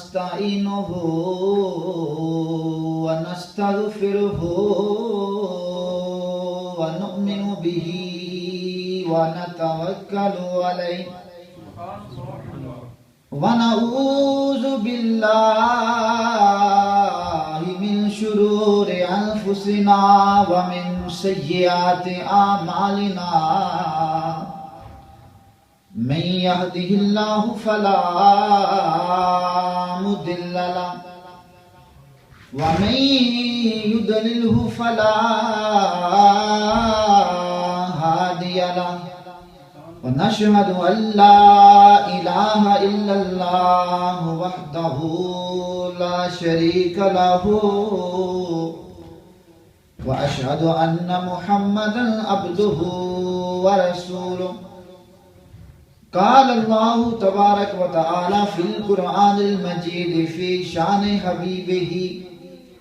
ونستعينه ونستغفره ونؤمن به ونتوكل عليه ونعوذ بالله من شرور أنفسنا ومن سيئات أعمالنا من يهده الله فلا مضل له ومن يضلله فلا هادي له ونشهد أن لا إله إلا الله وحده لا شريك له وأشهد أن محمدا عبده ورسوله قال الله تبارك وتعالى في القرآن المجيد في شان حبيبه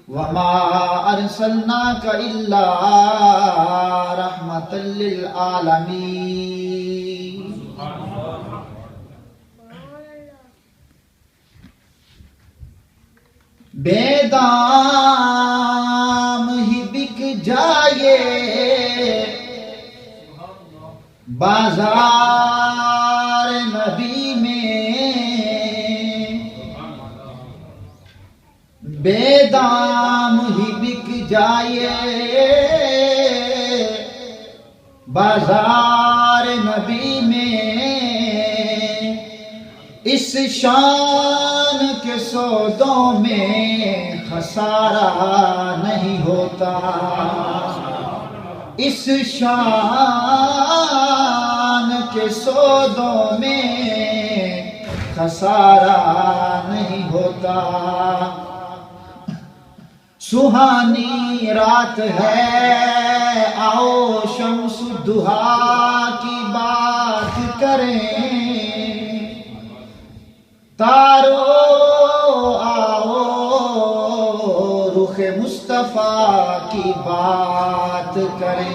وما أرسلناك إلا رحمة للعالمين بے دام ہی بک جائے بازار نبی میں بے دام ہی بک جائے بازار نبی میں اس شان کے سودوں میں خسارہ نہیں ہوتا اس شان کے سودوں میں خسارہ نہیں ہوتا سہانی رات ہے آؤ شمس الضحیٰ کی بات کریں تارو آؤ رخ مصطفیٰ کی بات کریں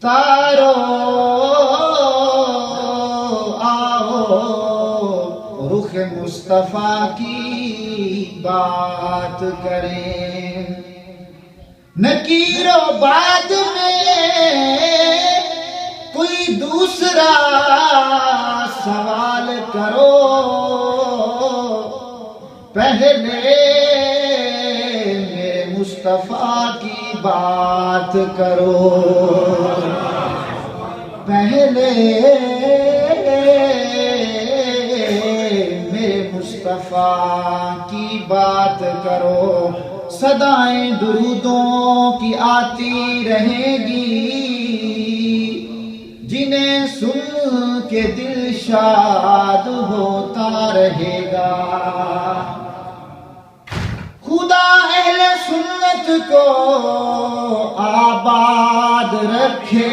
تارو آؤ رخ مصطفیٰ کی بات کریں نکیر و بعد میں کوئی دوسرا سوال کرو پہلے میرے مصطفیٰ کی بات کرو پہلے میرے مصطفیٰ کی بات کرو صدائیں درودوں کی آتی رہیں گی جنہیں سن کے دل شاد ہوتا رہے گا خدا اہل سنت کو آباد رکھے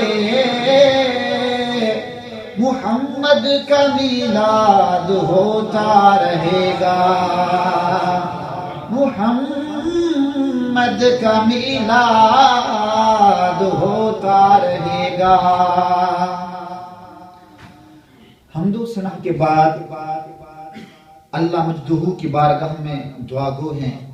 محمد کا میلاد ہوتا رہے گا محمد کا میلاد ہوتا رہے گا حمد و ثنا کے بعد اللہ مجدہ کی بارگاہ میں دعا گو ہیں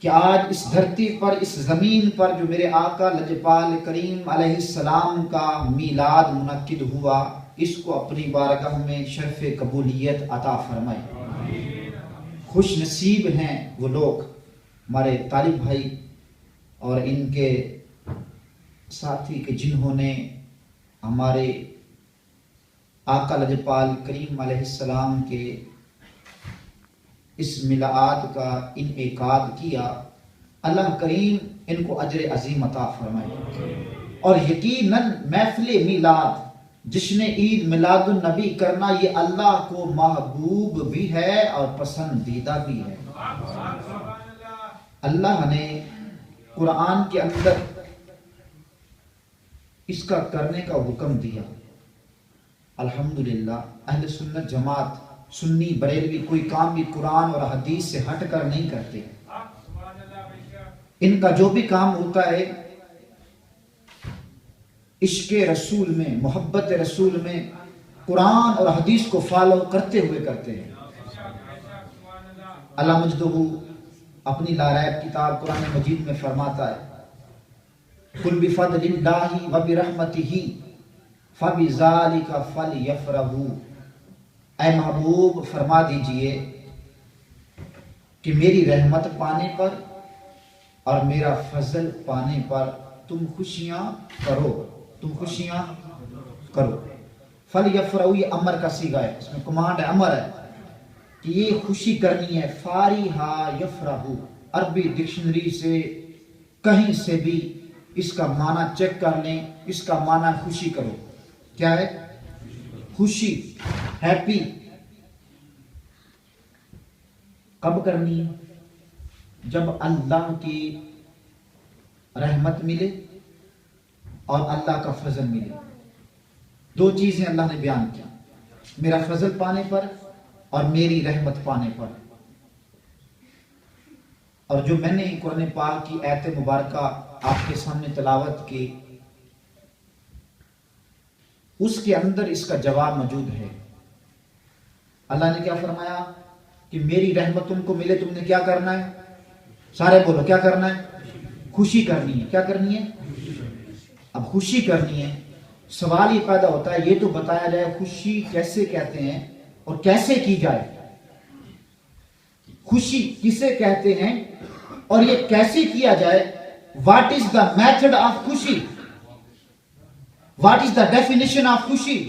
کہ آج اس دھرتی پر اس زمین پر جو میرے آقا لجپال کریم علیہ السلام کا میلاد منعقد ہوا اس کو اپنی بارگاہ میں شرف قبولیت عطا فرمائے خوش نصیب ہیں وہ لوگ ہمارے طالب بھائی اور ان کے ساتھی کہ جنہوں نے ہمارے آقا لجپال کریم علیہ السلام کے اس میلاد کا انعقاد کیا اللہ کریم ان کو اجر عظیم عطا فرمائے اور یقیناً محفل میلاد جشن عید میلاد النبی کرنا یہ اللہ کو محبوب بھی ہے اور پسندیدہ بھی ہے اللہ نے قرآن کے اندر اس کا کرنے کا حکم دیا الحمدللہ اہل سنت جماعت سنی بریلوی کوئی کام بھی قرآن اور حدیث سے ہٹ کر نہیں کرتے ان کا جو بھی کام ہوتا ہے عشق رسول میں محبت رسول میں قرآن اور حدیث کو فالو کرتے ہوئے کرتے ہیں۔ اللہ مجدہ اپنی لاریب کتاب قرآن مجید میں فرماتا ہے قُلْ بِفَضْلِ اللَّهِ وَبِرَحْمَتِهِ فَبِذَلِكَ فَلْيَفْرَحُوا، اے محبوب فرما دیجئے کہ میری رحمت پانے پر اور میرا فضل پانے پر تم خوشیاں کرو، تم خوشیاں کرو۔ فَلْيَفْرَحُوا یہ امر کا صیغہ ہے، اس میں کمانڈ ہے، امر ہے کہ یہ خوشی کرنی ہے۔ فارحا یفرحو، عربی ڈکشنری سے کہیں سے بھی اس کا معنی چیک کر لیں، اس کا معنی خوشی کرو۔ کیا ہے؟ خوشی، ہیپی۔ کب کرنی ہے؟ جب اللہ کی رحمت ملے اور اللہ کا فضل ملے۔ دو چیزیں اللہ نے بیان کی، میرا فضل پانے پر اور میری رحمت پانے پر۔ اور جو میں نے قرآن پاک کی آیت مبارکہ آپ کے سامنے تلاوت کی، اس کے اندر اس کا جواب موجود ہے۔ اللہ نے کیا فرمایا کہ میری رحمت تم کو ملے، تم نے کیا کرنا ہے؟ سارے بولو، کیا کرنا ہے؟ خوشی کرنی ہے۔ کیا کرنی ہے؟ اب خوشی کرنی ہے، سوال یہ پیدا ہوتا ہے یہ تو بتایا جائے خوشی کیسے کہتے ہیں اور کیسے کی جائے، خوشی کسے کہتے ہیں اور یہ کیسے کیا جائے۔ What is the method of خوشی، what is the definition of خوشی۔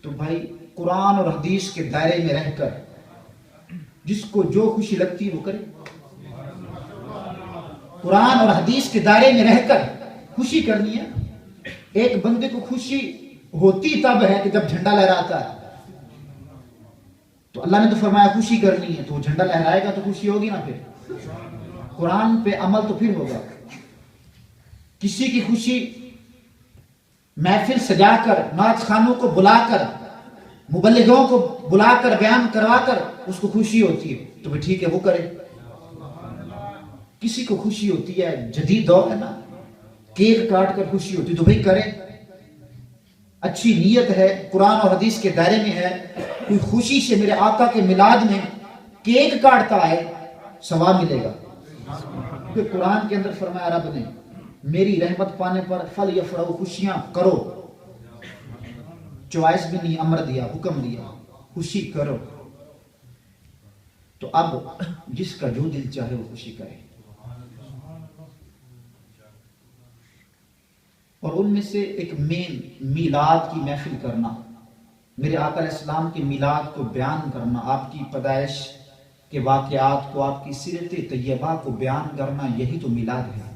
تو بھائی قرآن اور حدیث کے دائرے میں رہ کر جس کو جو خوشی لگتی ہے وہ کرے۔ قرآن اور حدیث کے دائرے میں رہ کر خوشی کرنی ہے۔ ایک بندے کو خوشی ہوتی تب ہے کہ جب جھنڈا لہراتا ہے، تو اللہ نے تو فرمایا خوشی کرنی ہے، تو وہ جھنڈا لہرائے گا تو خوشی ہوگی نا۔ پھر قرآن پہ عمل تو پھر ہوگا۔ کسی کی خوشی محفل سجا کر، نعت خوانوں کو بلا کر، مبلغوں کو بلا کر بیان کروا کر اس کو خوشی ہوتی ہے تو پھر ٹھیک ہے وہ کرے۔ کسی کو خوشی ہوتی ہے، جدید دور ہے نا، کیک کاٹ کر خوشی ہوتی تو بھئی کرے، اچھی نیت ہے، قرآن اور حدیث کے دائرے میں ہے۔ کوئی خوشی سے میرے آقا کے میلاد میں کیک کاٹتا ہے ثواب ملے گا، کیونکہ قرآن کے اندر فرمایا رب نے میری رحمت پانے پر فل یفرحوا، خوشیاں کرو۔ چوائس بھی نہیں، امر دیا، حکم دیا، خوشی کرو۔ تو اب جس کا جو دل چاہے وہ خوشی کرے۔ اور ان میں سے ایک مین میلاد کی محفل کرنا، میرے آقا علیہ السلام کے میلاد کو بیان کرنا، آپ کی پیدائش کے واقعات کو، آپ کی سیرت طیبہ کو بیان کرنا، یہی تو میلاد ہے۔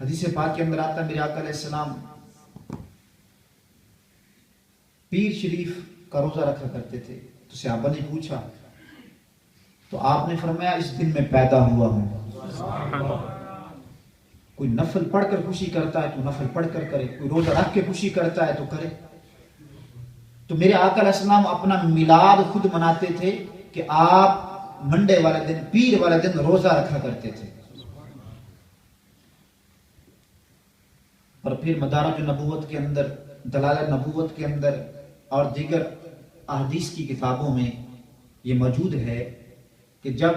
حدیث پاک کے اندر آتا ہے میرے آقا علیہ السلام پیر شریف کا روزہ رکھا کرتے تھے، تو صحابہ نے پوچھا تو آپ نے فرمایا اس دن میں پیدا ہوا ہوں۔ کوئی نفل پڑھ کر خوشی کرتا ہے تو نفل پڑھ کر کرے، کوئی روزہ رکھ کے خوشی کرتا ہے تو کرے۔ تو میرے آقا علیہ السلام اپنا میلاد خود مناتے تھے کہ آپ منڈے والے دن، پیر والے دن روزہ رکھا کرتے تھے۔ اور پھر مدارج نبوت کے اندر، دلائل نبوت کے اندر اور دیگر احادیث کی کتابوں میں یہ موجود ہے کہ جب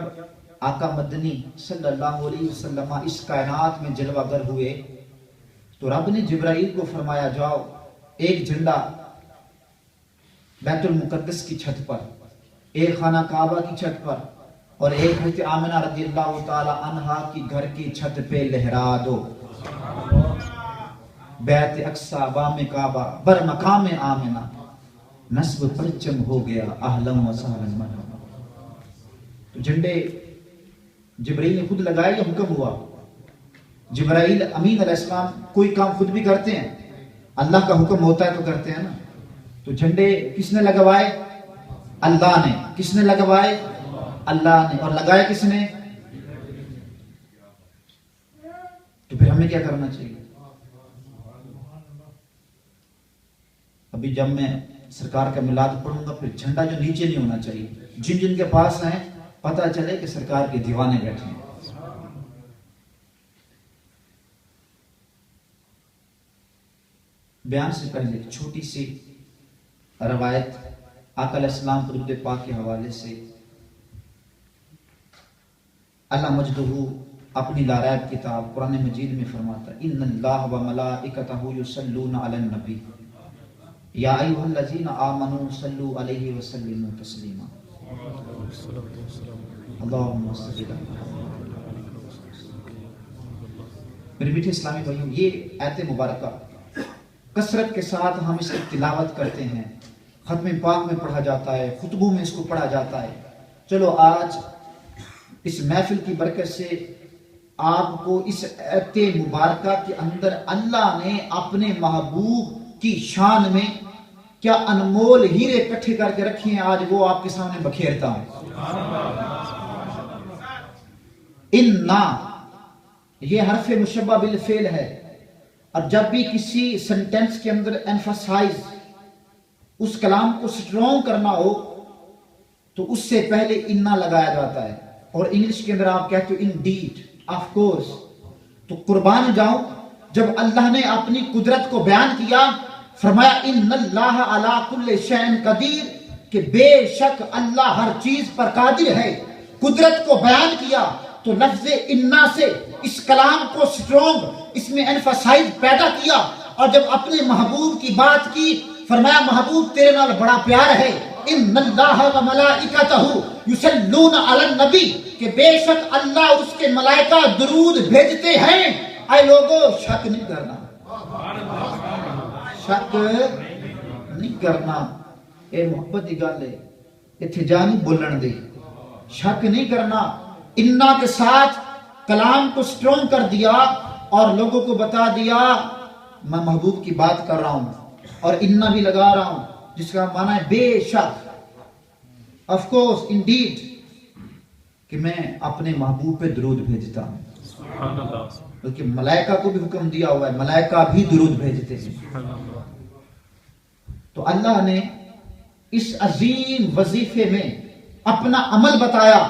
آقا مدنی صلی اللہ علیہ وسلم اس کائنات میں جلوہ گر ہوئے تو رب نے جبرائیل کو فرمایا جاؤ ایک جھنڈا بیت المقدس کی چھت پر، ایک خانہ کعبہ کی چھت پر اور ایک حضرت آمنہ رضی اللہ تعالی عنہا کی گھر کی چھت پہ لہرا دو۔ بیت اقصی بام کعبہ بر مقام آمنہ نصب پرچم ہو گیا اہلم و سہلا مرحبا۔ تو جھنڈے جبرائیل نے خود لگائے یا حکم ہوا؟ جبرائیل امین علیہ السلام کوئی کام خود بھی کرتے ہیں، اللہ کا حکم ہوتا ہے تو کرتے ہیں نا۔ تو جھنڈے کس نے لگوائے؟ اللہ نے۔ کس نے لگوائے؟ اللہ نے۔ اور لگائے کس نے؟ تو پھر ہمیں کیا کرنا چاہیے؟ ابھی جب میں سرکار کا میلاد پڑھوں گا پھر جھنڈا جو نیچے نہیں ہونا چاہیے، جن جن کے پاس ہیں پتہ چلے کہ سرکار کے دیوانے بیٹھے ہیں۔ بیان سے پہلے ایک چھوٹی سی روایت آقا علیہ السلام درود پاک کے حوالے سے. اللہ مجدہ اپنی لاریب کتاب قرآن مجید میں فرماتا ہے ان اللہ و ملائکتہ یصلون علی النبی یا ایھا الذین آمنوا صلوا علیہ وسلموا تسلیما. اللہم صل علی محمد. میرے میٹھے اسلامی بھائیوں، یہ آیت مبارکہ کثرت کے ساتھ ہم اس کی تلاوت کرتے ہیں، ختم پاک میں پڑھا جاتا ہے، خطبوں میں اس کو پڑھا جاتا ہے. چلو آج اس محفل کی برکت سے آپ کو اس آیت مبارکہ کے اندر اللہ نے اپنے محبوب کی شان میں کیا انمول ہیرے اکٹھے کر کے رکھے ہیں، آج وہ آپ کے سامنے بکھیرتا ہوں. اِنَّا یہ حرف مشبہ بالفعل ہے، اور جب بھی کسی سنٹینس کے اندر ایمفسائز اس کلام کو سٹرونگ کرنا ہو تو اس سے پہلے انا لگایا جاتا ہے. اور انگلش کے اندر آپ کہتے ہو انڈیڈ، آف کورس. تو قربان جاؤں، جب اللہ نے اپنی قدرت کو بیان کیا فرمایا ان اللہ علی کل شیء قدیر، کہ بے شک اللہ ہر چیز پر قادر ہے، قدرت کو بیان کیا تو لفظ انا سے اس کلام کو سٹرونگ، اس میں ایمفسائز پیدا کیا. اور جب اپنے محبوب کی بات کی فرمایا محبوب تیرے نال بڑا پیار ہے. ان اللہ و ملائکتہ یصلون علی النبی، کہ بے شک اللہ اور اس کے ملائکہ درود بھیجتے ہیں. اے لوگوں شک نہیں کرنا، شک نہیں کرنا. اے محبت دی گل ہے، اتھے جانی بولن دے. شک نہیں کرنا. انا کے ساتھ کلام کو سٹرونگ کر دیا اور لوگوں کو بتا دیا میں محبوب کی بات کر رہا ہوں، اور انا بھی لگا رہا ہوں جس کا معنی ہے بے شک، آف کورس، انڈیڈ، کہ میں اپنے محبوب پہ درود بھیجتا ہوں. بلکہ ملائکہ کو بھی حکم دیا ہوا ہے، ملائکہ بھی درود بھیجتے ہیں. تو اللہ نے اس عظیم وظیفے میں اپنا عمل بتایا.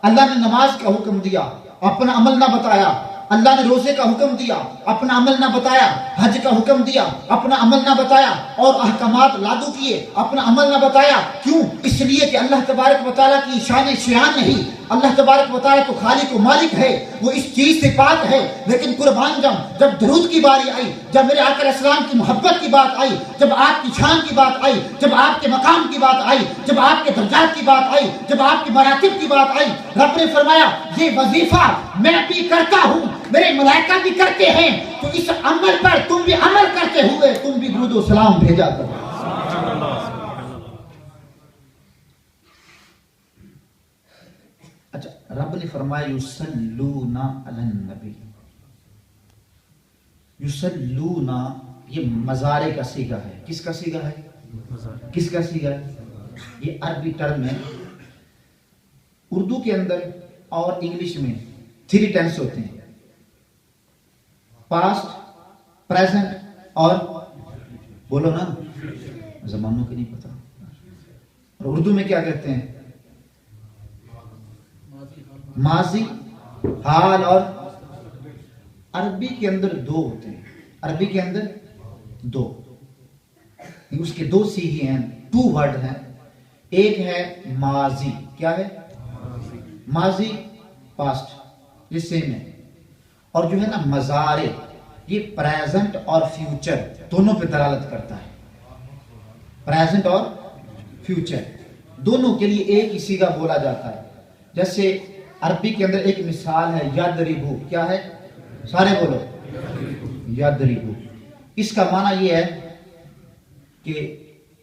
اللہ نے نماز کا حکم دیا، اپنا عمل نہ بتایا. اللہ نے روزے کا حکم دیا، اپنا عمل نہ بتایا. حج کا حکم دیا، اپنا عمل نہ بتایا. اور احکامات لاگو کیے، اپنا عمل نہ بتایا. کیوں؟ اس لیے کہ اللہ تبارک و تعالیٰ کی شان شیان نہیں. اللہ تبارک و تعالیٰ تو خالق و مالک ہے، وہ اس چیز سے پاک ہے. لیکن قربان جب درود کی باری آئی، جب میرے آقا علیہ السلام کی محبت کی بات آئی، جب آپ کی شان کی بات آئی، جب آپ کے مقام کی بات آئی، جب آپ کے درجات کی بات آئی، جب آپ کے مراتب کی بات آئی، رب نے فرمایا یہ وظیفہ میں بھی کرتا ہوں، میرے ملائکہ بھی کرتے ہیں. تو اس عمل پر تم بھی عمل کرتے ہوئے تم بھی درود و سلام بھیجا کرو. اچھا، رب نے فرمایا یصلون علی النبی. یصلون یہ مضارع کا صیغہ ہے. کس کا صیغہ ہے؟ کس کا صیغہ ہے؟ یہ عربی ٹرم ہے. اردو کے اندر اور انگلش میں 3 ٹینس ہوتے ہیں، پاسٹ، پریزنٹ اور بولو نا، زمانوں کے نہیں پتا. اور اردو میں کیا کہتے ہیں؟ ماضی، حال اور عربی کے اندر 2 ہوتے ہیں. عربی کے اندر 2، اس کے 2 صیغے ہیں، 2 ورڈ ہیں. ایک ہے ماضی. کیا ہے؟ ماضی، پاسٹ، یہ سیم ہے. اور جو ہے نا مضارع، یہ پریزنٹ اور فیوچر دونوں پہ دلالت کرتا ہے. پریزنٹ اور فیوچر دونوں کے لیے ایک ہی صیغہ بولا جاتا ہے. جیسے عربی کے اندر ایک مثال ہے یضربو. کیا ہے؟ سارے بولو، یضربو. اس کا معنی یہ ہے کہ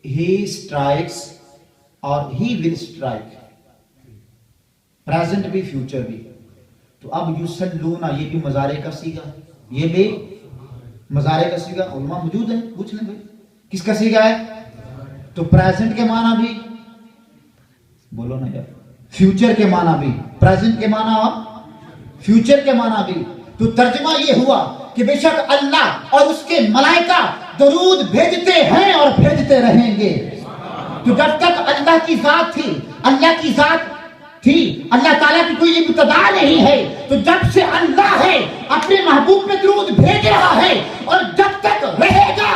ہی اسٹرائکس اور ہی ول اسٹرائک، پریزنٹ بھی فیوچر بھی. تو اب یصلون یہ بھی مضارع کا صیغہ، یہ بھی مضارع کا صیغہ. علماء موجود ہیں، پوچھ لیں بھائی کس کا صیغہ ہے؟ تو پریزنٹ کے معنی بھی بولو نا یار، فیوچر کے معنی بھی، پریزنٹ کے معنی اور فیوچر کے معنی بھی. تو ترجمہ یہ ہوا کہ بے شک اللہ اور اس کے ملائکہ درود بھیجتے ہیں اور بھیجتے رہیں گے. تو جب تک اللہ کی ذات تھی، اللہ کی ذات تھی، اللہ تعالیٰ کی کوئی ابتدا نہیں ہے. تو جب سے اللہ ہے اپنے محبوب پہ درود بھیج رہا ہے، اور جب تک رہے گا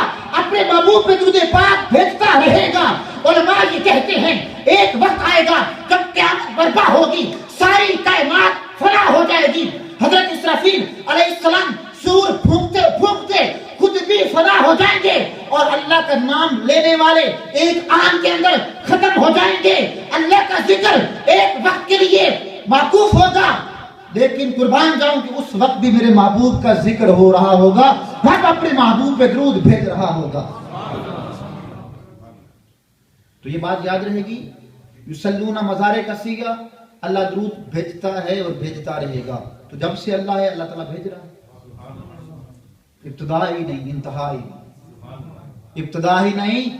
جائیں گے اور اللہ کا نام لینے والے ایک آن کے اندر ختم ہو جائیں گے. اللہ کا ذکر ایک وقت کے لیے موقوف ہوگا, لیکن قربان جاؤں کہ اس وقت بھی میرے محبوب کا ذکر ہو رہا ہوگا, رب اپنے محبوب پہ درود بھیج رہا ہوگا. تو یہ بات یاد رہے گی, یصلون مضارع کا صیغہ, اللہ درود بھیجتا ہے اور بھیجتا رہے گا. تو جب سے اللہ ہے اللہ تعالیٰ بھیج رہا ہے, ابتدائی نہیں انتہائی, ابتدائی نہیں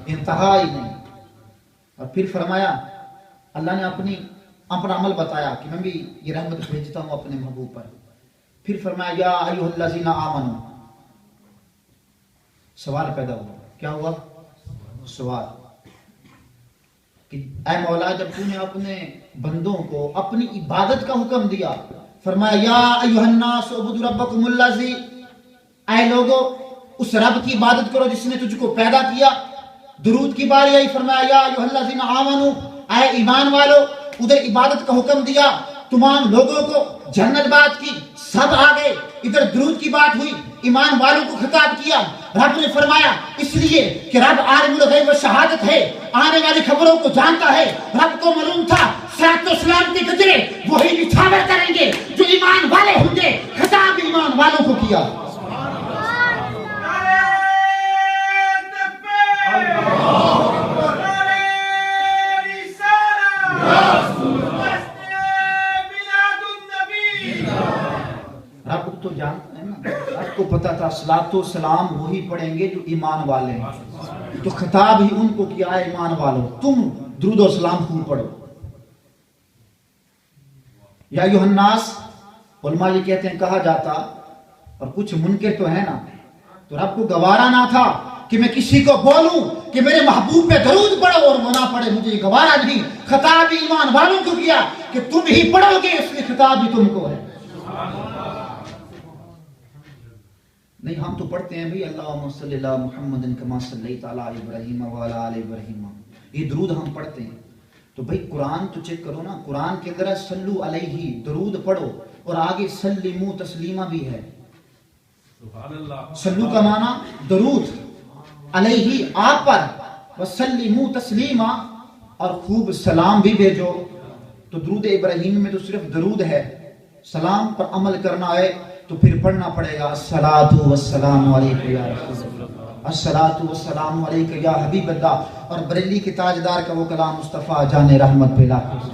انتہائی نہیں. اور پھر فرمایا اللہ نے اپنا عمل بتایا کہ میں بھی یہ رحمت بھیجتا ہوں اپنے محبوب پر. پھر فرمایا یا ایھا الذین آمنوا, سوال پیدا ہوا. کیا ہوا سوال؟ کہ اے مولا جب تو نے اپنے بندوں کو اپنی عبادت کا حکم دیا, فرمایا یا ایھا الناس اعبدوا ربکم الذی, اے لوگو اس رب کی عبادت کرو جس نے تجھ کو پیدا کیا. درود کی باری آئی, فرمایا یا ایھا الذین آمنوا, اے ایمان والو. ادھر عبادت کا حکم دیا, تمام لوگوں کو جنت بات کی, سب آگے. ادھر درود کی بات ہوئی, ایمان والوں کو خطاب کیا. رب نے فرمایا اس لیے کہ رب عالم الغیب و شہادت ہے, آنے والی خبروں کو جانتا ہے. رب کو معلوم تھا صراط و سلام کے گجرے وہی نچھاور کریں گے جو ایمان والے ہوں گے. خطاب ایمان والوں کو کیا. رب تو جانتا ہے نا, رب کو پتا تھا صلاۃ و سلام وہی پڑھیں گے جو ایمان والے ہیں. تو خطاب ہی ان کو کیا ہے, ایمان والوں تم درود و سلام خوب پڑھو. یا ایھا الناس, علماء یہ کہتے ہیں کہا جاتا, اور کچھ منکر تو ہے نا, تو رب کو گوارا نہ تھا کہ میں کسی کو بولوں کہ میرے محبوب پہ درود پڑھو اور وہ نہ پڑھے, مجھے یہ گوارا نہیں. خطاب ایمان والوں کو کیا کہ تم ہی پڑھو گے, اس لیے خطاب بھی تم کو ہے. نہیں ہم تو پڑھتے ہیں بھئی اللہم صلی علی محمد کما صلیت علی ابراہیم وعلی آل ابراہیم, یہ درود ہم پڑھتے ہیں. تو بھئی قرآن تو چیک کرو نا, قرآن کے اندر صلو علیہ درود پڑھو, اور آگے سلمو تسلیمہ بھی ہے. صلو کا معنی درود, علیہ آپ پر, وسلمو تسلیمہ اور خوب سلام بھی بھیجو. تو درود ابراہیم میں تو صرف درود ہے, سلام پر عمل کرنا ہے تو پھر پڑھنا پڑے گا الصلاۃ والسلام علیک یا رسول اللہ, الصلاۃ والسلام علیک یا حبیب اللہ. اور بریلی کے تاجدار کا وہ کلام مصطفیٰ جان رحمت پہ لاکھ.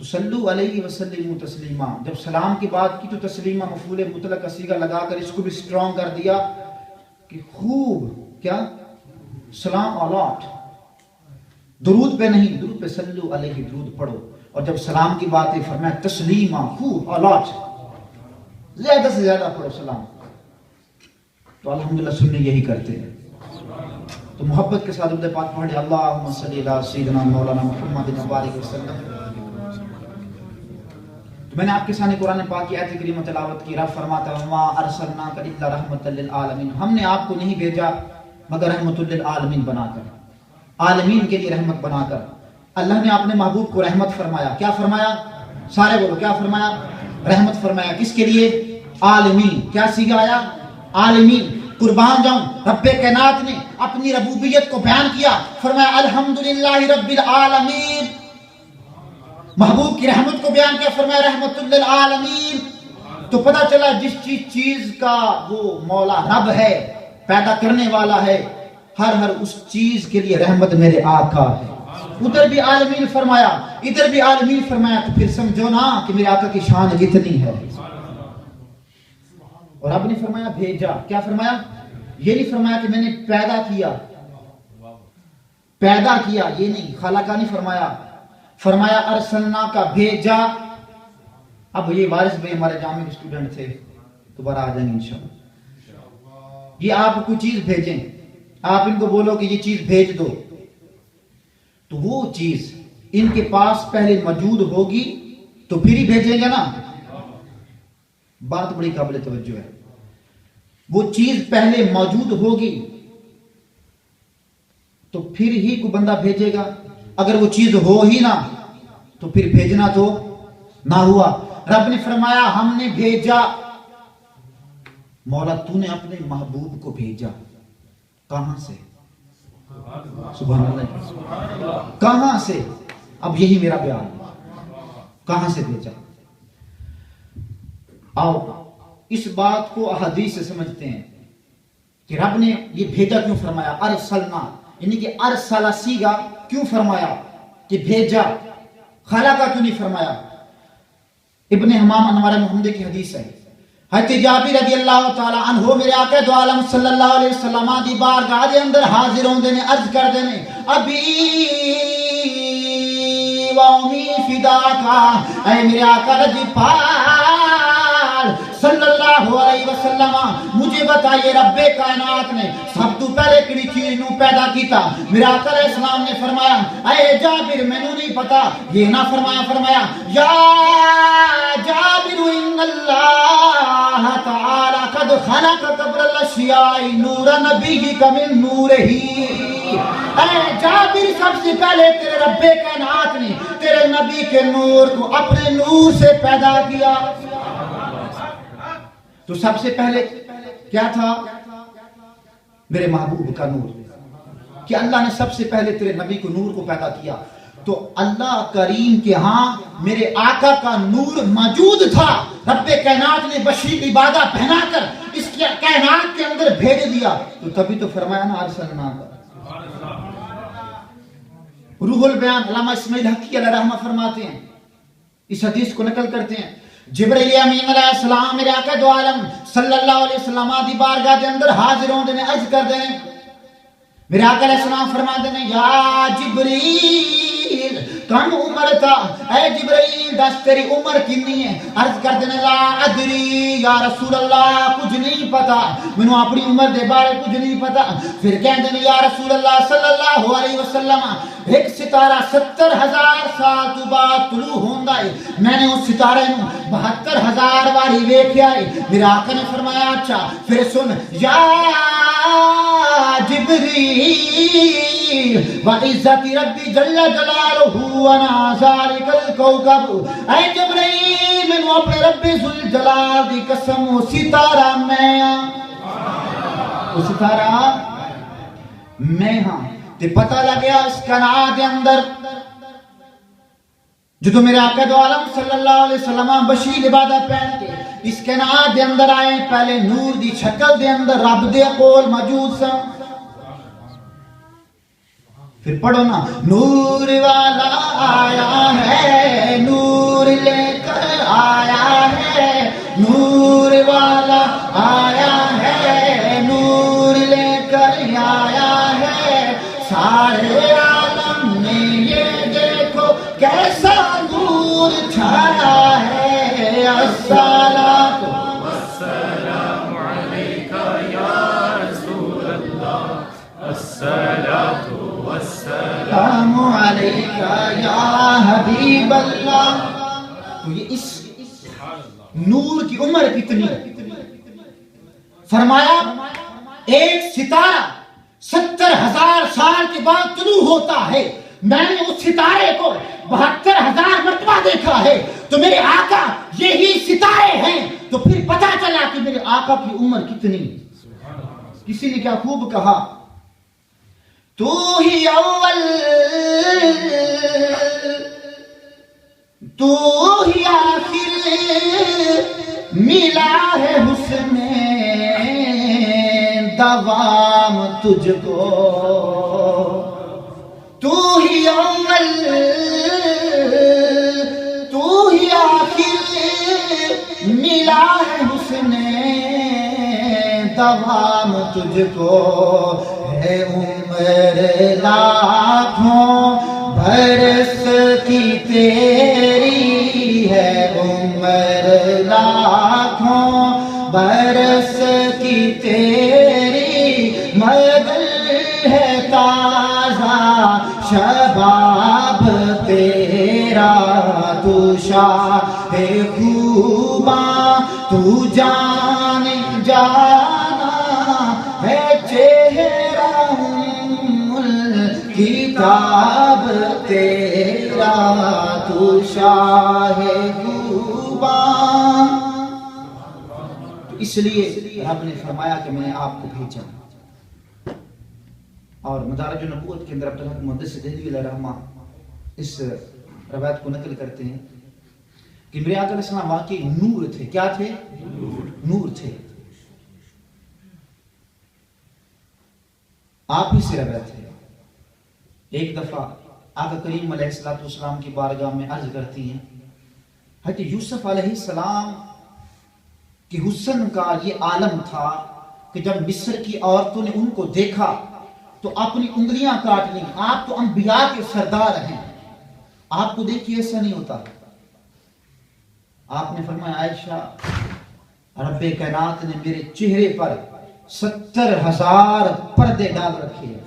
تو صلو علیہ وسلم تسلیما, جب سلام کی بات کی تو تسلیمہ مفعول مطلق کا صیغہ لگا کر اس کو بھی سٹرونگ کر دیا کہ خوب کیا سلام الاٹ, درود پہ نہیں, درود پہ صلو علیہ درود پڑھو. اور جب سلام کی بات ہے فرمایا تسلیمہ خوب الاٹ, زیادہ سے زیادہ پڑھو سلام. تو الحمدللہ سننے یہی کرتے ہیں. تو محبت کے ساتھ درود پاک پڑھیں, اللہم صلی علی سیدنا مولانا محمد وبارک وسلم. تو میں نے آپ کے سامنے قرآن پاک کی آیت کریمہ تلاوت کی. رب فرماتا ہے وما ارسلناک الا رحمۃ للعالمین, ہم نے آپ کو نہیں بھیجا مگر رحمۃ للعالمین بنا کر, عالمین کے لیے رحمت بنا کر. اللہ نے اپنے محبوب کو رحمت فرمایا. کیا فرمایا؟ سارے بولو کیا فرمایا؟ رحمت فرمایا. کس کے لیے؟ عالمین. کیا صیغہ آیا؟ عالمین. قربان جاؤں رب کائنات نے اپنی ربوبیت کو بیان کیا, فرمایا الحمدللہ رب العالمین. محبوب کی رحمت کو بیان کیا, فرمایا رحمت للعالمین. تو پتہ چلا جس چیز کا وہ مولا رب ہے, پیدا کرنے والا ہے, ہر اس چیز کے لیے رحمت میرے آقا ہے. ادھر بھی عالمین فرمایا, ادھر بھی عالمین فرمایا. تو پھر سمجھو نا کہ میرے آقا کی شان کتنی ہے. اور رب نے فرمایا بھیجا. کیا فرمایا؟ یہ نہیں فرمایا کہ میں نے پیدا کیا, پیدا کیا یہ نہیں, خالقہ نہیں فرمایا. فرمایا ارسلنا کا بھیجا. اب یہ وارث بھائی ہمارے جامع کے اسٹوڈنٹ تھے, دوبارہ آ جائیں گے انشاءاللہ. یہ آپ کوئی چیز بھیجیں, آپ ان کو بولو کہ یہ چیز بھیج دو, تو وہ چیز ان کے پاس پہلے موجود ہوگی تو پھر ہی بھیجیں گے نا. بات بڑی قابل توجہ ہے. وہ چیز پہلے موجود ہوگی تو پھر ہی کوئی بندہ بھیجے گا. اگر وہ چیز ہو ہی نہ تو پھر بھیجنا تو نہ ہوا. رب نے فرمایا ہم نے بھیجا. مولا تو نے اپنے محبوب کو بھیجا کہاں سے؟ سبحان اللہ، کہاں سے؟ اب یہی میرا بیان ہے، کہاں سے بھیجا؟ آؤ اس بات کو احادیث سے سمجھتے ہیں کہ رب نے یہ بھیجا کیوں فرمایا، ارسلنا، یعنی کہ ارسلہ سیگا کیوں فرمایا کہ بھیجا، خلقہ کیوں نہیں فرمایا؟ ابن حمام انوار محمد کی حدیث ہے، حضرت جابر رضی اللہ تعالی عنہ میرے آقا دو عالم صلی اللہ علیہ وسلم دی بارگاہ دے اندر حاضر ہوندے نے، عرض کردے نے ابی و امی فداکا، اے میرے آقا لجپال صلی اللہ علیہ وسلم مجھے بتائیے رب کائنات نے سب تو پہلے کڑی چیز نو پیدا کیتا؟ میرے آقا علیہ السلام نے فرمایا اے جابر مینوں نہیں پتا، یہ نہ فرمایا یا جابر ان اللہ تعالی قد خلق قبل الاشیاء نور نبیک من نورہ، اے جابر سب سے پہلے تیرے رب کائنات نے تیرے نبی کے نور کو اپنے نور سے پیدا کیا۔ تو سب سے پہلے کیا تھا؟ میرے محبوب کا نور، کہ اللہ نے سب سے پہلے تیرے نبی کو نور کو پیدا کیا۔ تو اللہ کریم کے ہاں میرے آقا کا نور موجود تھا، رب کائنات نے بشیر عبادہ پہنا کر اس کائنات کے اندر بھیج دیا، تو تبھی تو فرمایا نا ارسلنا کا۔ روح البیان علامہ اسماعیل حقی علیہ رحمہ فرماتے ہیں، اس حدیث کو نقل کرتے ہیں، جبرائیل امین علیہ السلام میرے آقا دو عالم صلی اللہ علیہ وسلم دی بارگاہ دے اندر حاضر ہوندے نے، عرض کردے نے، میرے آقا علیہ السلام فرماتے ہیں یا جبریل کم عمر تھا، اے جبرائیل دس تیری عمر کتنی ہے؟ عرض کردے نے لا ادری یا رسول اللہ کچھ نہیں پتا، مینوں اپنی عمر دے بارے کچھ نہیں پتا۔ پھر کہندے نے یا رسول اللہ صلی اللہ علیہ وسلم ایک ستارہ 70,000 سال تو بعد طلوع ہوندا ہے، میں نے اس ستارے نو 72,000 باری ویکھیا ہے۔ میرے آقا نے فرمایا اچھا پھر سن یا جبریل وعزت ربی جل جلالہ وانا ذالک الکوکب، اے جبریل میں اپنے رب ذوالجلال دی قسم وہ ستارہ میں وہ ستارہ میں ہاں۔ تے پتہ لگیا اس کائنات دے اندر جدو میرے آقا دو عالم صلی اللہ علیہ وسلم بشیر عبادہ پہن کے اس کائنات دے اندر آئے، پہلے نور دی شکل دے اندر رب دے کول موجود سن۔ پھر پڑھو نا، نور والا آیا ہے نور لے کر آیا ہے، نور والا آیا ہے نور لے کر آیا ہے، سارے عالم میں یہ دیکھو کیسا نور چھایا ہے، الصلاۃ والسلام علیکہ یا رسول اللہ، الصلاۃ والسلام علیکہ یا حبیب اللہ۔ تو یہ اس نور کی عمر کتنی؟ فرمایا ایک ستارہ 70,000 سال کے بعد طلوع ہوتا ہے، میں نے اس ستارے کو 72,000 مرتبہ دیکھا ہے، تو میرے آقا یہی ستارے ہیں، تو پھر پتا چلا کہ میرے آقا کی عمر کتنی۔ کسی نے کیا خوب کہا، تو ہی اول تو ہی آخر ملا ہے حسن دوام تجھ کو، تو ہی اول تو ہی آخر ملا ہے حسن دوام تجھ کو، ہے عمر لاکھوں برس کی تیری، ہے عمر لاکھوں برس کی تیری، مگر ہے تازہ شباب تیرا، تو شاہ خوباں تو جان جانا ہے، چہرہ کتاب تیرا، تو شاہ خوباں۔ اس لیے رب نے فرمایا کہ میں نے آپ کو بھیجا. اور مدارج النبوت کے اندر عبدالحق محدث دہلوی علیہ رحمہ اس روایت کو نقل کرتے ہیں کہ میرے آقا علیہ السلام واقعی نور تھے. کیا تھے؟ نور تھے. آپ ہی سے روایت ہے. ایک دفعہ آقا کریم علیہ السلام کی بارگاہ میں عرض کرتی ہیں حضرت یوسف علیہ السلام کی حسن کا یہ عالم تھا کہ جب مصر کی عورتوں نے ان کو دیکھا تو اپنی انگلیاں کاٹ لیں. آپ تو انبیاء کے سردار ہیں, آپ کو دیکھیے ایسا نہیں ہوتا. آپ نے فرمایا عائشہ رب کائنات نے میرے چہرے پر 70,000 پردے ڈال رکھے ہیں.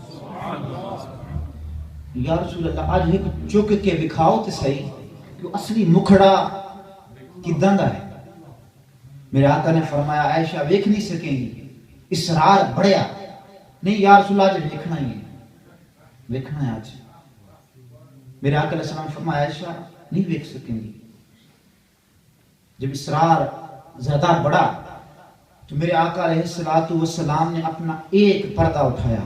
یا رسول اللہ آج ایک چک کے دکھاؤ تو صحیح کہ اصلی مکھڑا کداں دا ہے. میرے آقا نے فرمایا عائشہ دیکھ نہیں سکیں گی, اسرار بڑھیا نہیں. یا رسول اللہ آج دیکھنا ہی ہے, دیکھنا ہے آج. میرے آقا علیہ السلام فرمایا عائشہ نہیں دیکھ سکیں گی. جب اسرار زیادہ بڑھا تو میرے آقا علیہ السلام نے اپنا ایک پردہ اٹھایا.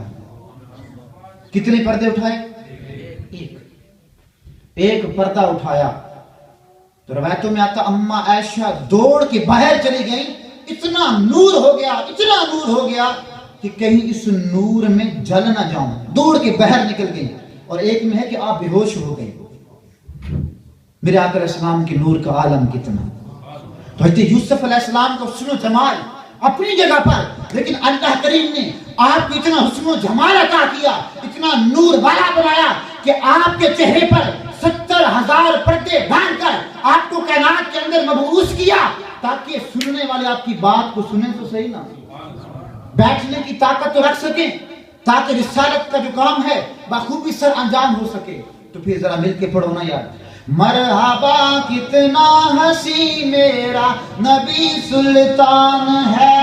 کتنے پردے اٹھائے؟ ایک پردہ اٹھایا. تو روایتوں میں آتا اماں عائشہ دوڑ کے باہر چلی گئی. اتنا نور ہو گیا کہ کہیں اس نور میں جل نہ جاؤں. دوڑ کے باہر نکل گئی. اور ایک میں ہے کہ آپ بے ہوش ہو گئے. میرے آقا علیہ السلام کے نور کا عالم کتنا. تو حضرت یوسف علیہ السلام کا حسن و جمال اپنی جگہ پر, لیکن اللہ کریم نے آپ کو اتنا حسن و جمال عطا کیا, اتنا نور والا بنایا کہ آپ کے چہرے پر 70,000 پردے ڈال کر آپ کو کائنات کے اندر مبعوث کیا تاکہ سننے والے آپ کی بات کو سنیں تو صحیح نا, بیٹھنے کی طاقت تو رکھ سکیں تاکہ رسالت کا جو کام ہے بخوبی سر انجام ہو سکے. تو پھر ذرا مل کے پڑھو نا یار. مرحبا کتنا ہنسی میرا نبی سلطان ہے,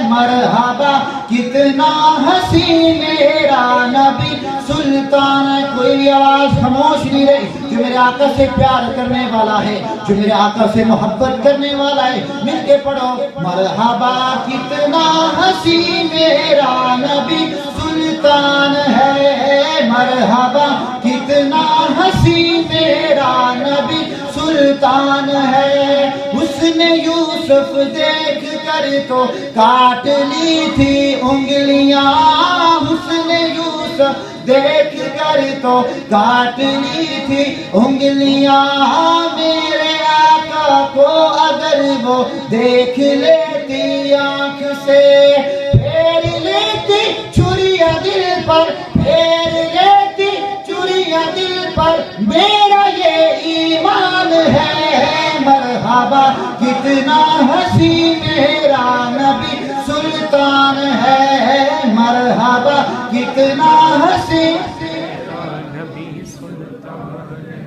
مرحبا کتنا ہنسی میرا نبی سلطان ہے. کوئی آواز خاموش نہیں رہی. جو میرے آقا سے پیار کرنے والا ہے, جو میرے آقا سے محبت کرنے والا ہے, مل کے پڑھو مرحبا کتنا ہنسی میرا نبی سلطان ہے, مرحبا کتنا ہنسی میرا نبی سلطان ہے. حسن یوسف دیکھ کر تو کاٹ لی تھی انگلیاں, حسن یوسف دیکھ کر تو کاٹ لی تھی انگلیاں. میرے آقا کو اگر وہ دیکھ لیتی آنکھ سے, پھیر لیتی چھریاں دل پر, پھیر لیتی چھریاں دل پر, میرا یہ ایمان ہے. مرحبا کتنا ہنسی میرا نبی سلطان ہے, مرحبا کتنا ہنسی میرا نبی سلطان ہے.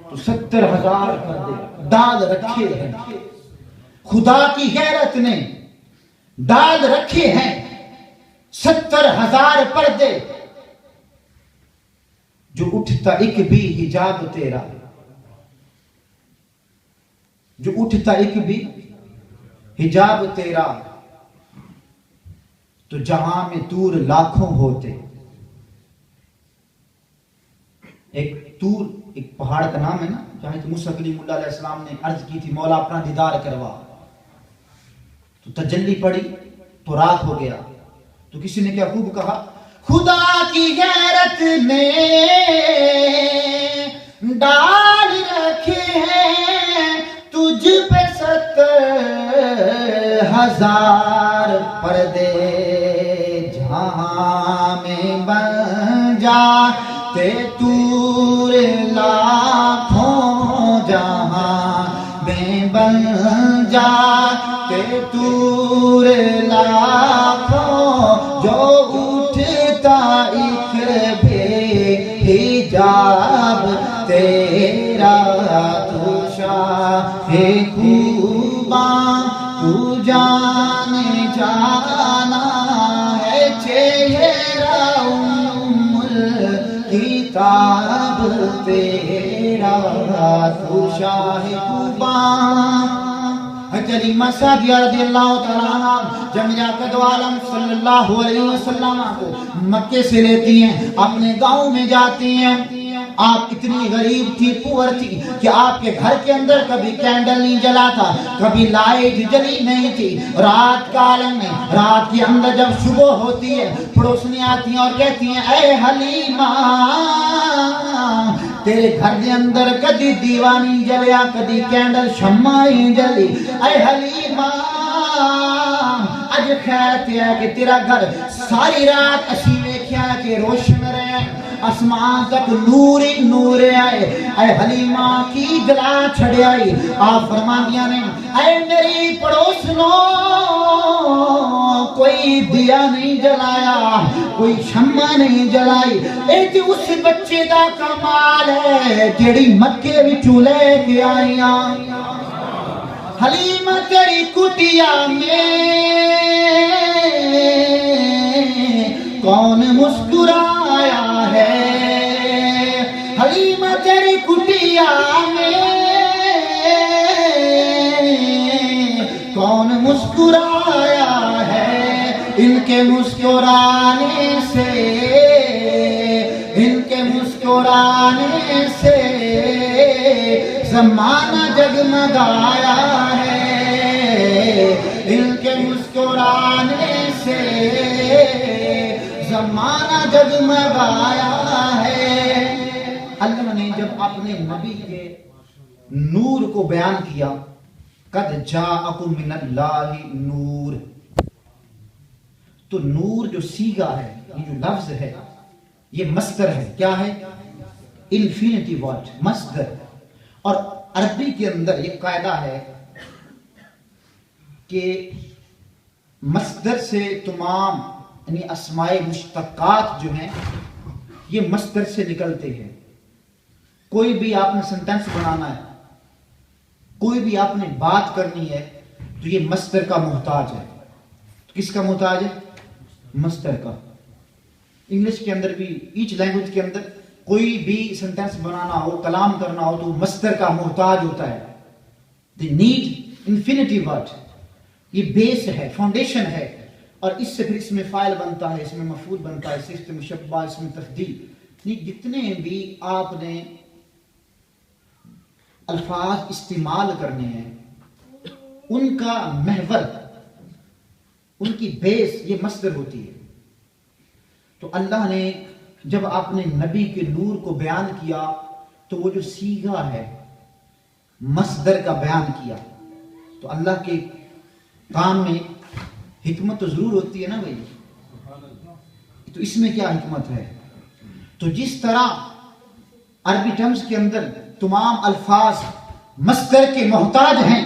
تو 70,000 پردے ڈال رکھے ہیں. خدا کی غیرت نے ڈال رکھے ہیں 70,000 پردے. جو اٹھتا ایک بھی حجاب تیرا, جو اٹھتا ایک بھی حجاب تیرا, تو جہاں میں طور لاکھوں ہوتے. ایک طور ایک پہاڑ کا نام ہے نا, جہاں موسیٰ کلیم اللہ علیہ السلام نے عرض کی تھی مولا اپنا دیدار کروا, تو تجلی پڑی تو رات ہو گیا. تو کسی نے کیا خوب کہا, خدا کی غیرت نے ڈال رکھے ہیں تجھ پہ 70,000 پردے, جہاں میں بن جاتے طور لاکھوں, جہاں میں بن جاتے طور لاکھوں, جو اٹھتا ایک بھی حجاب تیرا, تو شاہ خوباں تو جانے جانا ہے, چہرہ ام الکتاب تیرا, تو شاہ خوباں. حضرت علیمہ سعدیہ رضی اللہ تعالیٰ عنہ جب میرا دو عالم صلی اللہ علیہ وسلم کو مکے سے لیتی ہیں، اپنے گاؤں میں جاتی ہیں. آپ اتنی غریب تھی، پور تھی کہ آپ کے گھر کے اندر کبھی کینڈل نہیں جلا تھا، کبھی لائٹ جلی نہیں تھی. رات کا عالم میں، رات کے اندر جب صبح ہوتی ہے، پڑوسنیاں آتی ہیں اور کہتی ہیں اے حلیمہ تیرے گھر کے اندر کدی دیوا نہیں جلیا، کدی کینڈل شمع نہیں جلی. اے حلیمہ اج خیر تے ہے کہ تیرا گھر ساری رات اسی ویکھیا کہ روشن رہے، آسمان تک نور ہی نور آئے. اے حلیمہ کی گلا چھڑیائی. آپ فرماندیاں نے اے میری پڑوسنوں کوئی دیا نہیں جلایا، کوئی شمع نہیں جلائی. اے تے اس بچے دا کمال ہے جیڑی مکے وچوں لے کے آئیاں. حلیمہ تیری کٹیا میں کون مسکرایا ہے، حلیمہ تیری کٹیا میں کون مسکرایا ہے. ان کے مسکرانے سے، ان کے مسکرانے سے زمانہ جگمگایا ہے، ان کے مسکرانے سے زمانہ جگمگایا ہے. اللہ نے جب اپنے نبی کے نور کو بیان کیا، قد جاءکم من اللہ نور، تو نور جو سیغہ ہے، یہ جو لفظ ہے، یہ مصدر ہے. کیا ہے؟ انفینٹی ورڈ، مصدر. اور عربی کے اندر یہ قاعدہ ہے کہ مصدر سے تمام یعنی اسماء مشتقات جو ہیں یہ مصدر سے نکلتے ہیں. کوئی بھی آپ نے سنٹینس بنانا ہے، کوئی بھی آپ نے بات کرنی ہے تو یہ مصدر کا محتاج ہے. کس کا محتاج ہے؟ مصدر کا. انگلش کے اندر بھی، ایچ لینگویج کے اندر کوئی بھی سنٹینس بنانا ہو، کلام کرنا ہو تو مصدر کا محتاج ہوتا ہے. دی نیڈ انفینٹی ورڈ. یہ بیس ہے، فاؤنڈیشن ہے، اور اس سے پھر اس میں فاعل بنتا ہے، اس میں مفعول بنتا ہے، اس میں مشبہ، اس میں تفضیل. جتنے بھی آپ نے الفاظ استعمال کرنے ہیں ان کا محور، ان کی بیس یہ مصدر ہوتی ہے. تو اللہ نے جب اپنے نبی کے نور کو بیان کیا تو وہ جو سیغہ ہے مصدر کا بیان کیا. تو اللہ کے کام میں حکمت تو ضرور ہوتی ہے نا بھائی. تو اس میں کیا حکمت ہے؟ تو جس طرح عربی ٹرمز کے اندر تمام الفاظ مصدر کے محتاج ہیں،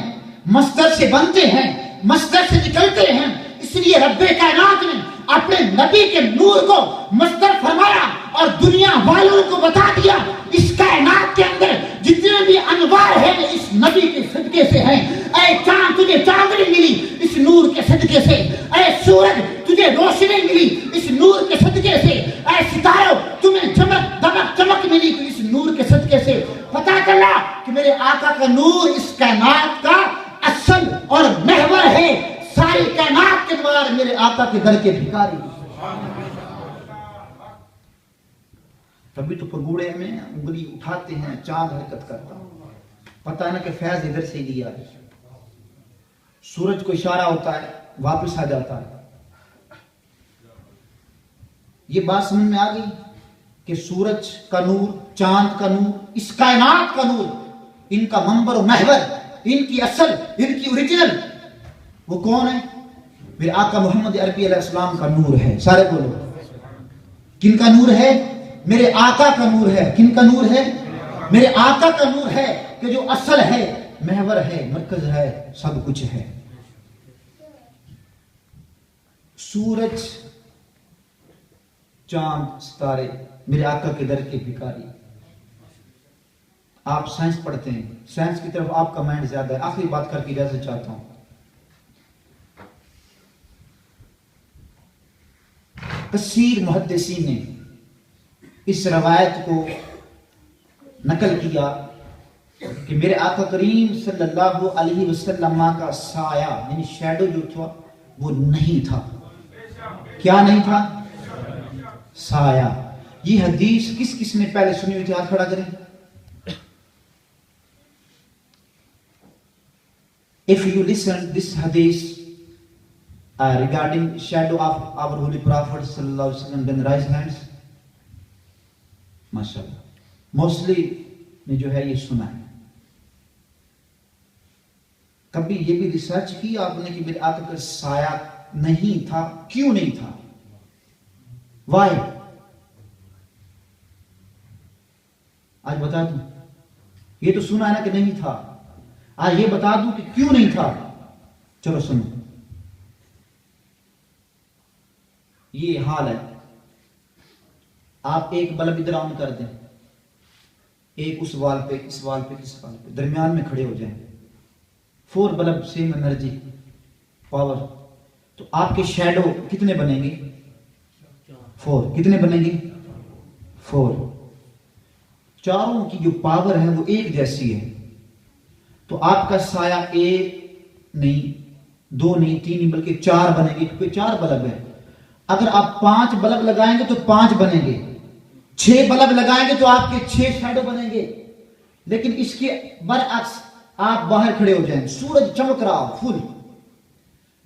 مصدر سے بنتے ہیں، مصدر سے نکلتے ہیں، اس لیے رب کائنات نے اپنے نبی کے نور کو مصدر فرمایا اور دنیا والوں کو بتا دیا اس کائنات کے اندر جتنے بھی انوار ہیں اس نبی کے صدقے سے ہیں. اے چاند تجھے چاندنی ملی اس نور کے صدقے سے، اے سورج تجھے روشنی ملی اس نور کے صدقے سے، اے ستاروں تمہیں چمک دمک چمک ملی اس نور کے صدقے سے. پتہ چلا کہ میرے آقا کا نور اس کائنات کا اصل اور محور ہے. ساری کائنات کے دوار میرے آقا کے در کے بھکاری. تبھی تو پگوڑے میں انگلی اٹھاتے ہیں، چاند حرکت کرتا. پتہ ہے نا کہ فیض ادھر سے لیا ہے. سورج کو اشارہ ہوتا ہے واپس آ جاتا ہے. یہ بات سمجھ میں آ گئی کہ سورج کا نور، چاند کا نور، اس کائنات کا نور، ان کا منبر و محور، ان کی اصل، ان کی اوریجنل وہ کون ہے؟ میرے آقا محمد عربی علیہ السلام کا نور ہے. سارے بولو کن کا نور ہے؟ میرے آقا کا نور ہے. کن کا نور ہے؟ میرے آقا کا نور ہے کہ جو اصل ہے، محور ہے، مرکز ہے، سب کچھ ہے. سورج، چاند، ستارے میرے آقا کے در کے بھکاری. آپ سائنس پڑھتے ہیں، سائنس کی طرف آپ کا مائنڈ زیادہ ہے. آخری بات کر کے اجازت چاہتا ہوں. کثیر محدثین نے اس روایت کو نقل کیا کہ میرے آقا کریم صلی اللہ علیہ وسلم کا سایہ یعنی شیڈو جو تھا وہ نہیں تھا. کیا نہیں تھا؟ سایہ. یہ حدیث کس کس نے پہلے سنی ہوئی تھی؟ ہاتھ کھڑا کریں. If you listen this hadith regarding shadow of our holy prophet sallallahu alaihi wasallam, then raise hands. MashaAllah. Mostly نے جو ہے یہ سنا ہے. کبھی یہ بھی ریسرچ کی آپ نے کہ میرے آقا کا سایہ نہیں تھا؟ کیوں نہیں تھا؟ Why؟ آج بتا دوں. یہ تو سنا ہے نا کہ نہیں تھا. آج یہ بتا دوں کہ کیوں نہیں تھا. چلو سنو. یہ حال ہے. آپ ایک بلب ادھر آن کر دیں, ایک اس وال پہ, اس وال پہ, اس وال پہ, درمیان میں کھڑے ہو جائیں. 4 بلب سیم انرجی پاور, تو آپ کے شیڈو کتنے بنیں گے؟ 4. کتنے بنیں گے؟ 4. چاروں کی جو پاور ہے وہ ایک جیسی ہے. تو آپ کا سایہ 1 نہیں, 2 نہیں, 3 نہیں, بلکہ 4 بنیں گے, کیونکہ 4 بلب ہے. اگر آپ 5 بلب لگائیں گے تو 5 بنیں گے. 6 بلب لگائیں گے تو آپ کے 6 شیڈو بنیں گے. لیکن اس کے برعکس آپ باہر کھڑے ہو جائیں, سورج چمک رہا ہو فل,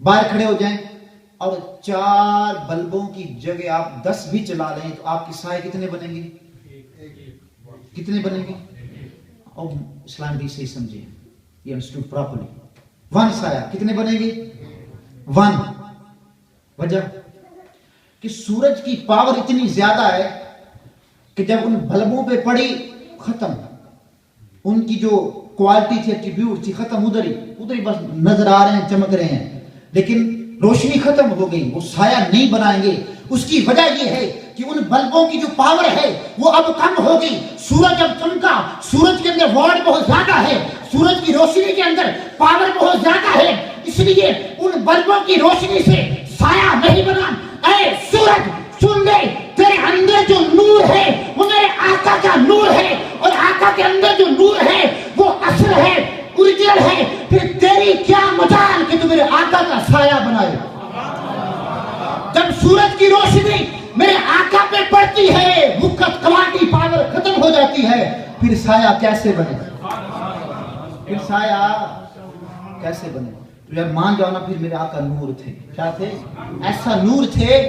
باہر کھڑے ہو جائیں اور 4 بلبوں کی جگہ آپ 10 بھی چلا لیں تو آپ کے سائے کتنے بنیں گے؟ کتنے بنیں گے؟ اور اسلام بھی صحیح سمجھے, یہ انڈرسٹوڈ پراپرلی. 1 سایہ کتنے بنیں گے؟ 1. وجہ کہ سورج کی پاور اتنی زیادہ ہے کہ جب ان بلبوں پہ پڑی ختم, ان کی جو کوالٹی تھی, ایٹریبیوٹ تھی, ختم. ادھر ہی بس نظر آ رہے ہیں, چمک رہے ہیں, لیکن روشنی ختم ہو گئی. وہ سایہ نہیں بنائیں گے. اس کی وجہ یہ ہے کہ ان بلبوں کی جو پاور ہے وہ اب کم ہو گئی. سورج اب چمکا, سورج کے اندر واٹ بہت زیادہ ہے, سورج کی روشنی کے اندر پاور بہت زیادہ ہے, اس لیے ان بلبوں کی روشنی سے سایہ نہیں بنا. اے سورج سن لے, تیرے اندر جو نور ہے وہ میرے آقا کا نور ہے, اور آقا کے اندر جو نور ہے وہ اصل ہے, اوریجنل ہے. پھر تیری کیا مجال کہ تو میرے آقا کا سایہ بنائے. جب سورج کی روشنی میرے آقا پہ پڑتی ہے, وقت کوالٹی پاور ختم ہو جاتی ہے, پھر سایہ کیسے بنے؟ پھر سایہ کیسے بنے؟ تو یار مان جاؤ نا, پھر میرے آقا نور تھے. کیا تھے؟ ایسا نور تھے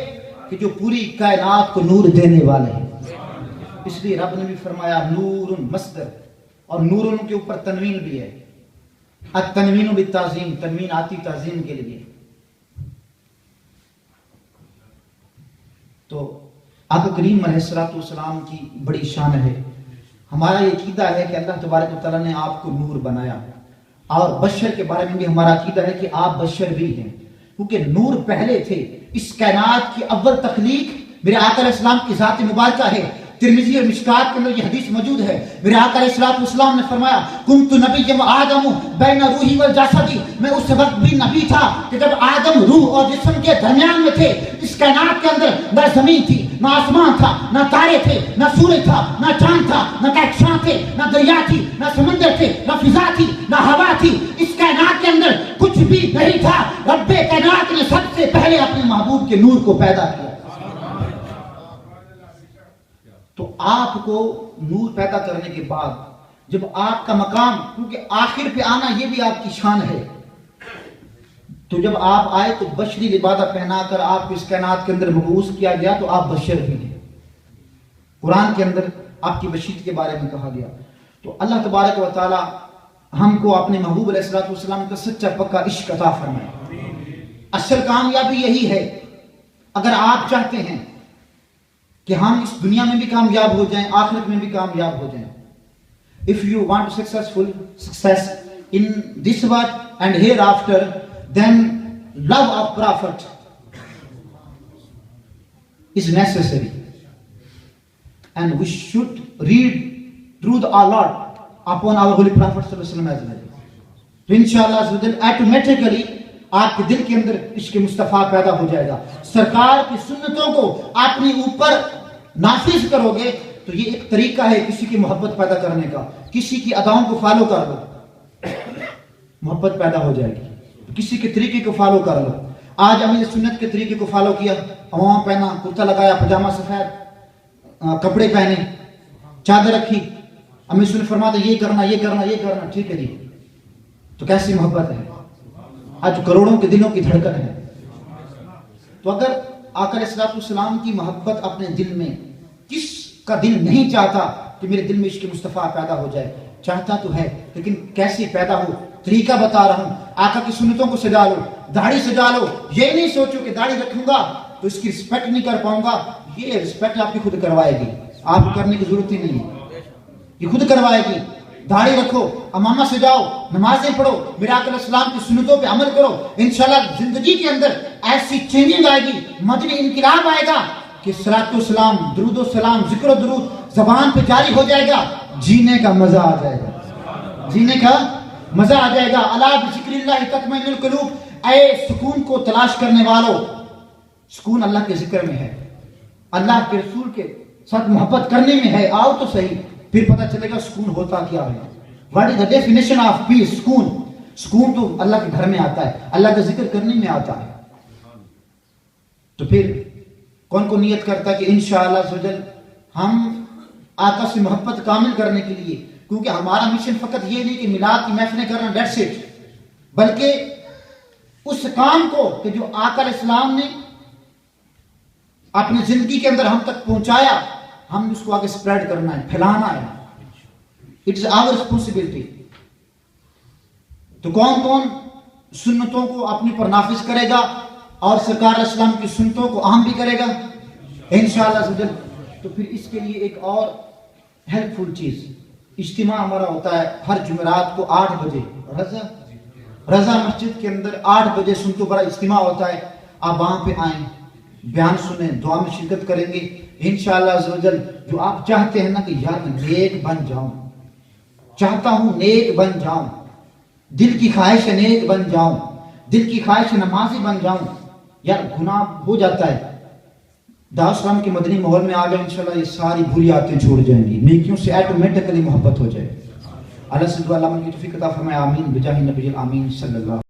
کہ جو پوری کائنات کو نور دینے والے ہیں. اس لیے رب نے بھی فرمایا نور مصدر, اور نور کے اوپر تنوین بھی ہے. التنوین بالتعظیم, تنوین آتی تعظیم کے لیے. تو آقا کریم علیہ الصلوۃ والسلام کی بڑی شان ہے. ہمارا یہ عقیدہ ہے کہ اللہ تبارک و تعالیٰ نے آپ کو نور بنایا, اور بشر کے بارے میں بھی ہمارا عقیدہ ہے کہ آپ بشر بھی ہیں, کیونکہ نور پہلے تھے. اس کائنات کی اول تخلیق میرے آقا علیہ السلام کی ذات مبارکہ ہے. ترمذی اور مشکات کے اندر یہ حدیث موجود ہے. میرے آقا علیہ السلام نے فرمایا کنت نبی آدم بین روحی والجسدی, میں اس وقت بھی نبی تھا کہ جب آدم روح اور جسم کے درمیان میں تھے. اس کائنات کے اندر نہ زمین تھی, نہ آسمان تھا, نہ تارے تھے, نہ سورج تھا, نہ چاند تھا, نہ کہکشاں تھے, نہ دریا تھی, نہ سمندر تھے, نہ فضا تھی, نہ ہوا تھی. اس کائنات کے اندر کچھ بھی نہیں تھا. رب کائنات نے سب سے پہلے اپنے محبوب کے نور کو پیدا کیا. تو آپ کو نور پیدا کرنے کے بعد جب آپ کا مقام, کیونکہ آخر پہ آنا یہ بھی آپ کی شان ہے, تو جب آپ آئے تو بشری لبادہ پہنا کر آپ کو اس کائنات کے اندر مبعوث کیا گیا, تو آپ بشر بھی ہیں. قرآن کے اندر آپ کی بشریت کے بارے میں کہا گیا. تو اللہ تبارک و تعالی ہم کو اپنے محبوب علیہ الصلوۃ والسلام کا سچا پکا عشق عطا فرمائے. اصل کامیابی یہی ہے. اگر آپ چاہتے ہیں کہ ہم اس دنیا میں بھی کامیاب ہو جائیں, آخرت میں بھی کامیاب ہو جائیں, if you want success in this world and hereafter, then love of Prophet is necessary, and we should read through our Lord upon our holy Prophet sallallahu alaihi wasallam as well. تو انشاءاللہ automatically آپ کے دل کے اندر عشق مصطفیٰ پیدا ہو جائے گا. سرکار کی سنتوں کو اپنے اوپر نافذ کرو گے تو یہ ایک طریقہ ہے کسی کی محبت پیدا کرنے کا. کسی کی اداؤں کو فالو کر لو، محبت پیدا ہو جائے گی. کسی کے طریقے کو فالو کر لو. آج امیر سنت کے طریقے کو فالو کیا، عوام پہنا، کرتا لگایا، پجامہ سفید، کپڑے پہنے، چادر رکھی. امیر سنت فرماتا یہ کرنا یہ کرنا یہ کرنا، ٹھیک ہے جی. تو کیسی محبت ہے؟ آج کروڑوں کے دلوں کی دھڑکن ہے. تو اگر آقا علیہ الصلوۃ والسلام کی محبت اپنے دل میں، کس کا دل نہیں چاہتا کہ میرے دل میں عشق مصطفیٰ پیدا ہو جائے؟ چاہتا تو ہے، لیکن کیسے پیدا ہو طریقہ بتا رہا ہوں. آقا کی سنتوں کو سجا لو، داڑھی سجا لو. یہ نہیں سوچو کہ داڑھی رکھوں گا تو اس کی رسپیکٹ نہیں کر پاؤں گا. یہ رسپیکٹ آپ کی خود کروائے گی، آپ کو کرنے کی ضرورت ہی نہیں ہے، یہ خود کروائے گی. داڑھی رکھو، امامہ سجاؤ، نمازیں پڑھو، میرے آقا علیہ السلام کی سنتوں پہ عمل کرو. انشاءاللہ زندگی کے اندر ایسی چینجنگ آئے گی، مدنی انقلاب آئے گا کہ صلاۃ و سلام، درود و سلام، ذکر و درود زبان پہ جاری ہو جائے گا. جینے کا مزہ آ جائے گا، جینے کا مزہ آ جائے گا. الا بذکر اللہ تطمئن القلوب. اے سکون کو تلاش کرنے والوں، سکون اللہ کے ذکر میں ہے، اللہ کے رسول کے ساتھ محبت کرنے میں ہے. آؤ تو صحیح، پھر پتہ چلے گا سکون ہوتا کیا ہے. What is the definition of peace? سکون. سکون تو اللہ کے گھر میں آتا ہے، اللہ کا ذکر کرنے میں آتا ہے. تو پھر کون کو نیت کرتا ہے کہ انشاءاللہ عزوجل ہم آقا سے محبت کامل کرنے کے لیے، کیونکہ ہمارا مشن فقط یہ نہیں کہ میلاد کی محفلیں کرنا، دیٹس اٹ، بلکہ اس کام کو کہ جو آقا علیہ السلام نے اپنی زندگی کے اندر ہم تک پہنچایا، ہم اس کو آگے سپریڈ کرنا ہے، پھیلانا ہے. It's our responsibility. تو کون کون سنتوں کو اپنے پر نافذ کرے گا اور سرکار علیہ السلام کی سنتوں کو عام بھی کرے گا انشاءاللہ عزوجل؟ تو پھر اس کے لیے ایک اور ہیلپ فل چیز، اجتماع ہمارا ہوتا ہے ہر جمعرات کو 8 بجے رضا مسجد کے اندر 8 بجے سنتوں پر اجتماع ہوتا ہے. آپ وہاں پہ آئیں، بیان سنیں، دعا میں شرکت کریں گے انشاءاللہ عزوجل. جو آپ چاہتے ہیں نا کہ یار نیک بن جاؤں، چاہتا ہوں نیک بن جاؤں، دل کی خواہش ہے نیک بن جاؤں، دل کی خواہش ہے نمازی بن جاؤں. یار گناہ ہو جاتا ہے، دعوت اسلام کے مدنی ماحول میں آ گئے انشاءاللہ یہ ساری بری عادتیں چھوڑ جائیں گی، نیکیوں سے ایٹومیٹکلی محبت ہو جائے. اللہ سے دعا اللہ من کی توفیق عطا فرمائے. آمین بجاہ نبی الامین صلی اللہ